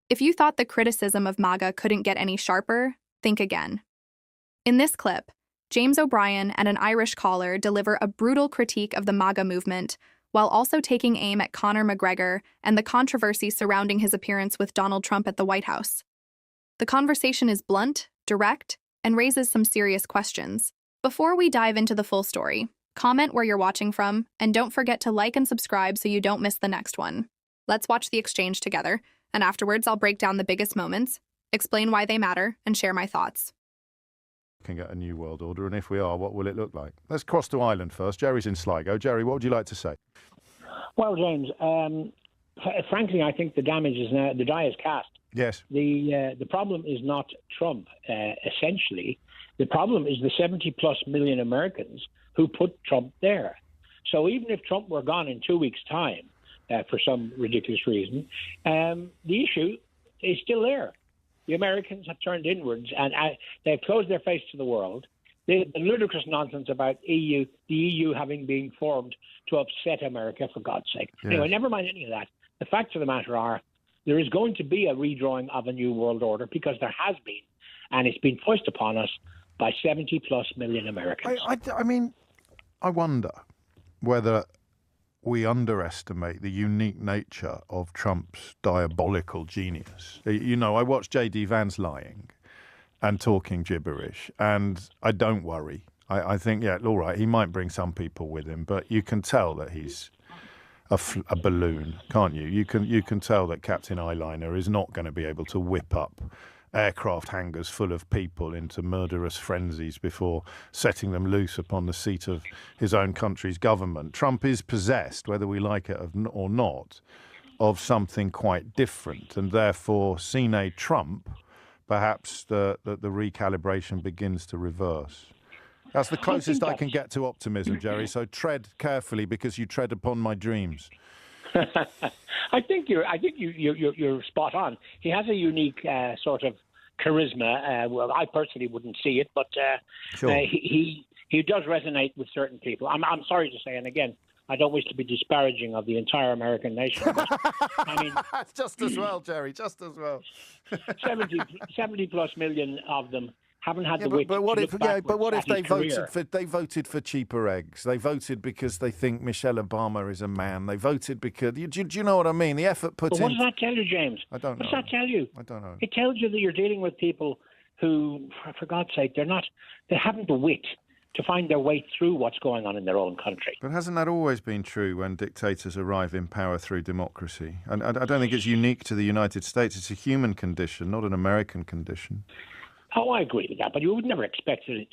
If you thought the criticism of MAGA couldn't get any sharper, think again. In this clip, James O'Brien and an Irish caller deliver a brutal critique of the MAGA movement, while also taking aim at Conor McGregor and the controversy surrounding his appearance with Donald Trump at the White House. The conversation is blunt, direct, and raises some serious questions. Before we dive into the full story, comment where you're watching from, and don't forget to like and subscribe so you don't miss the next one. Let's watch the exchange together, and afterwards I'll break down the biggest moments, explain why they matter, and share my thoughts. Can get a new world order, and if we are, what will it look like? Let's cross to Ireland first. Jerry's in Sligo. Jerry, what would you like to say? Well, James, frankly, I think the die is cast. Yes. The problem is not Trump, essentially. The problem is the 70-plus million Americans who put Trump there. So even if Trump were gone in 2 weeks' time, for some ridiculous reason, the issue is still there. The Americans have turned inwards, and they've closed their face to the world. The ludicrous nonsense about the EU having been formed to upset America, for God's sake. Yes. Anyway, never mind any of that. The facts of the matter are there is going to be a redrawing of a new world order, because there has been, and it's been forced upon us by 70-plus million Americans. I mean, I wonder whether we underestimate the unique nature of Trump's diabolical genius. You know, I watched J.D. Vance lying and talking gibberish, and I don't worry. I think, yeah, all right, he might bring some people with him, but you can tell that he's a balloon, can't you? You can tell that Captain Eyeliner is not going to be able to whip up aircraft hangars full of people into murderous frenzies before setting them loose upon the seat of his own country's government. Trump is possessed, whether we like it or not, of something quite different, and therefore, sine Trump, perhaps the recalibration begins to reverse. That's the closest I can get to optimism, Jerry, so tread carefully, because you tread upon my dreams. I think you're spot on. He has a unique sort of charisma. Well, I personally wouldn't see it, but sure. He does resonate with certain people. I'm sorry to say, and again, I don't wish to be disparaging of the entire American nation. But, I mean, just as well, Jerry, just as well. 70-plus million of them haven't had the wit. But what if they voted for cheaper eggs? They voted because they think Michelle Obama is a man. They voted because do you know what I mean? The effort put in. What does that tell you, James? I don't know. What does that tell you? I don't know. It tells you that you're dealing with people who, for God's sake, they haven't the wit to find their way through what's going on in their own country. But hasn't that always been true when dictators arrive in power through democracy? And I don't think it's unique to the United States. It's a human condition, not an American condition. Oh, I agree with that, but you would never have expected it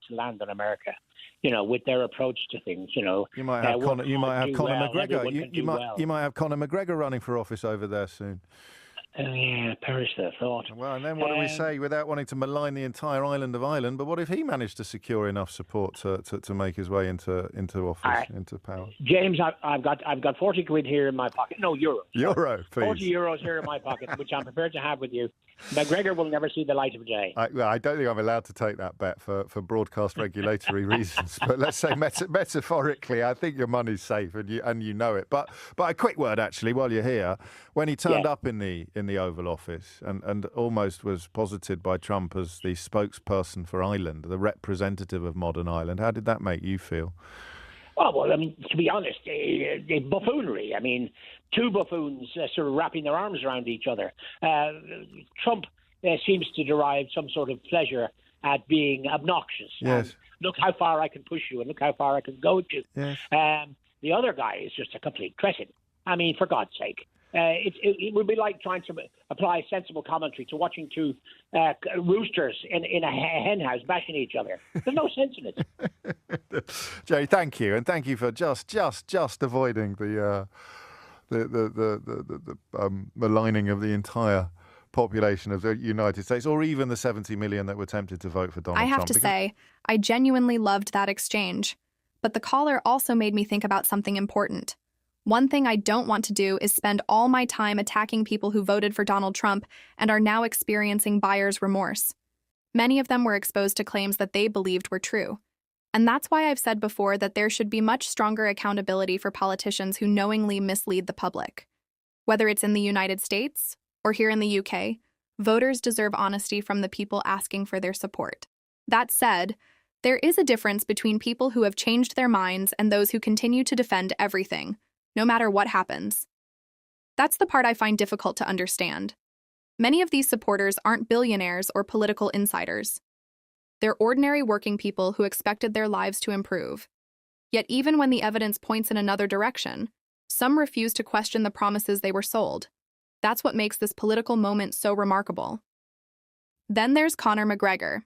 to land in America, with their approach to things. You might have Conor McGregor. You might have Conor McGregor running for office over there soon. Perish the thought. Well, and then what do we say, without wanting to malign the entire island of Ireland, but what if he managed to secure enough support to make his way into office, into power? James, I've got 40 quid here in my pocket. No, euros. Euro, please. 40 euros here in my pocket, which I'm prepared to have with you. McGregor will never see the light of day. I don't think I'm allowed to take that bet for broadcast regulatory reasons, but let's say metaphorically, I think your money's safe, and you know it. But a quick word, actually, while you're here. When he turned up in the Oval Office and almost was posited by Trump as the spokesperson for Ireland, the representative of modern Ireland, how did that make you feel? Well, I mean, to be honest, buffoonery. I mean, two buffoons sort of wrapping their arms around each other. Trump seems to derive some sort of pleasure at being obnoxious. Yes. Look how far I can push you, and look how far I can go with you. Yes. The other guy is just a complete cretin. I mean, for God's sake. It would be like trying to apply sensible commentary to watching two roosters in a hen house bashing each other. There's no sense in it. Jerry, thank you, and thank you for just avoiding the maligning of the entire population of the United States, or even the 70 million that were tempted to vote for Donald Trump. I have to say, I genuinely loved that exchange. But the caller also made me think about something important. One thing I don't want to do is spend all my time attacking people who voted for Donald Trump and are now experiencing buyer's remorse. Many of them were exposed to claims that they believed were true. And that's why I've said before that there should be much stronger accountability for politicians who knowingly mislead the public. Whether it's in the United States or here in the UK, voters deserve honesty from the people asking for their support. That said, there is a difference between people who have changed their minds and those who continue to defend everything, no matter what happens. That's the part I find difficult to understand. Many of these supporters aren't billionaires or political insiders. They're ordinary working people who expected their lives to improve. Yet even when the evidence points in another direction, some refuse to question the promises they were sold. That's what makes this political moment so remarkable. Then there's Conor McGregor.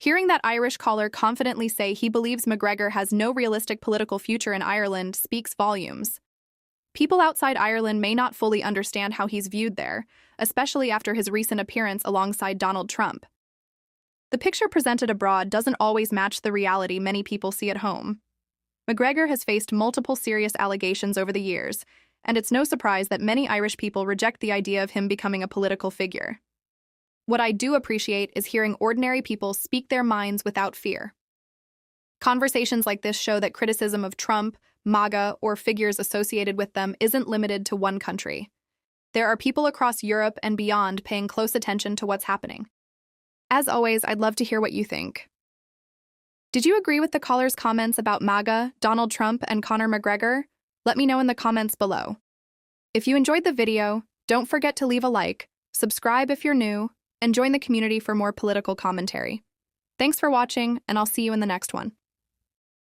Hearing that Irish caller confidently say he believes McGregor has no realistic political future in Ireland speaks volumes. People outside Ireland may not fully understand how he's viewed there, especially after his recent appearance alongside Donald Trump. The picture presented abroad doesn't always match the reality many people see at home. McGregor has faced multiple serious allegations over the years, and it's no surprise that many Irish people reject the idea of him becoming a political figure. What I do appreciate is hearing ordinary people speak their minds without fear. Conversations like this show that criticism of Trump, MAGA, or figures associated with them isn't limited to one country. There are people across Europe and beyond paying close attention to what's happening. As always, I'd love to hear what you think. Did you agree with the caller's comments about MAGA, Donald Trump, and Conor McGregor? Let me know in the comments below. If you enjoyed the video, don't forget to leave a like, subscribe if you're new, and join the community for more political commentary. Thanks for watching, and I'll see you in the next one.